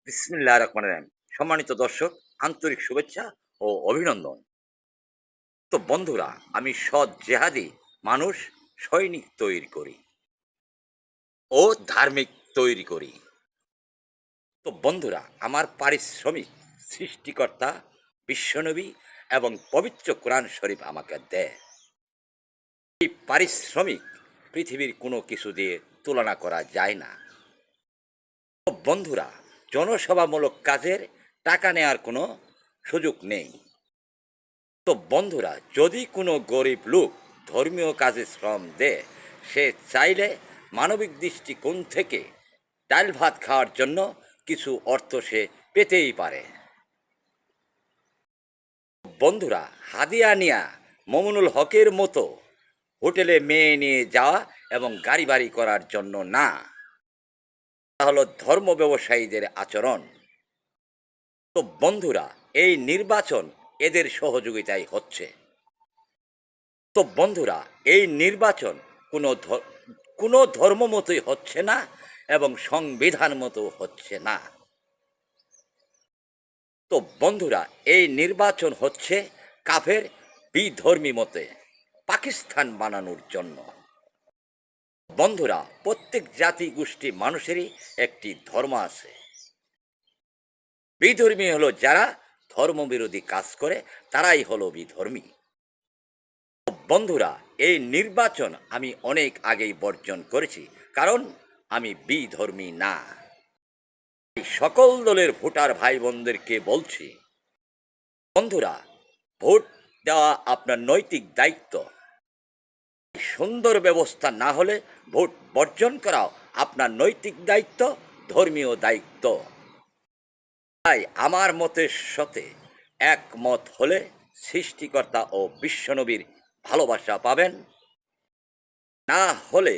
বিসমিল্লাহির রহমানির রহিম। সম্মানিত দর্শক, আন্তরিক শুভেচ্ছা ও অভিনন্দন। তো বন্ধুরা, আমি সৎ জেহাদি মানুষ সৈনিক তৈরি করি ও ধার্মিক তৈরি করি। তো বন্ধুরা, আমার পারিশ্রমিক সৃষ্টিকর্তা বিশ্বনবী এবং পবিত্র কোরআন শরীফ আমাকে দেয়। এই পারিশ্রমিক পৃথিবীর কোনো কিছু দিয়ে তুলনা করা যায় না। তো বন্ধুরা, জনসেবামূলক কাজের টাকা নেওয়ার কোনো সুযোগ নেই। তো বন্ধুরা, যদি কোনো গরিব লোক ধর্মীয় কাজে শ্রম দেয়, সে চাইলে মানবিক দৃষ্টিকোণ থেকে ডাল ভাত খাওয়ার জন্য কিছু অর্থ সে পেতেই পারে। বন্ধুরা, হাদিয়া নিয়া মমিনুল হকের মতো হোটেলে মেয়ে নিয়ে যাওয়া এবং গাড়ি বাড়ি করার জন্য না। তা হলো ধর্ম ব্যবসায়ীদের আচরণ। তো বন্ধুরা, এই নির্বাচন এদের সহযোগিতায় হচ্ছে। তো বন্ধুরা, এই নির্বাচন কোনো ধর্ম মতোই হচ্ছে না এবং সংবিধান মতো হচ্ছে না। তো বন্ধুরা, এই নির্বাচন হচ্ছে কাফের বিধর্মী মতে পাকিস্তান বানানোর জন্য। বন্ধুরা, প্রত্যেক জাতি গোষ্ঠী মানুষেরই একটি ধর্ম আছে। বিধর্মী হলো যারা ধর্মবিরোধী কাজ করে, তারাই হলো বিধর্মী। বন্ধুরা, এই নির্বাচন আমি অনেক আগেই বর্জন করেছি, কারণ আমি বিধর্মী না। সকল দলের ভোটার ভাই বোনদেরকে বলছি, বন্ধুরা, ভোট দেওয়া আপনার নৈতিক দায়িত্ব। সুন্দর ব্যবস্থা না হলে ভোট বর্জন করাও আপনার নৈতিক দায়িত্ব, ধর্মীয় দায়িত্ব। তাই আমার মতের সাথে একমত হলে সৃষ্টিকর্তা ও বিশ্বনবীর ভালোবাসা পাবেন, না হলে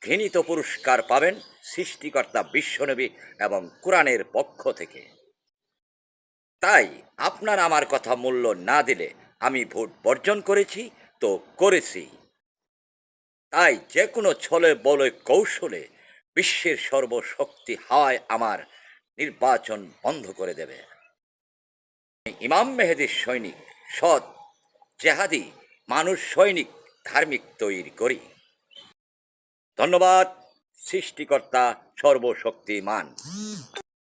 ঘৃণিত পুরস্কার পাবেন সৃষ্টিকর্তা বিশ্বনবী এবং কোরআনের পক্ষ থেকে। তাই আপনার আমার কথা মূল্য না দিলে আমি ভোট বর্জন করেছি তো করেছি। তাই যে কোনো ছলে বলে কৌশলে বিশ্বের সর্বশক্তি হাওয়ায় আমার নির্বাচন বন্ধ করে দেবে। ইমাম মেহেদির সৈনিক, সৎ জেহাদি মানুষ সৈনিক ধার্মিক তৈরি করি। ধন্যবাদ। সৃষ্টিকর্তা সর্বশক্তিমান।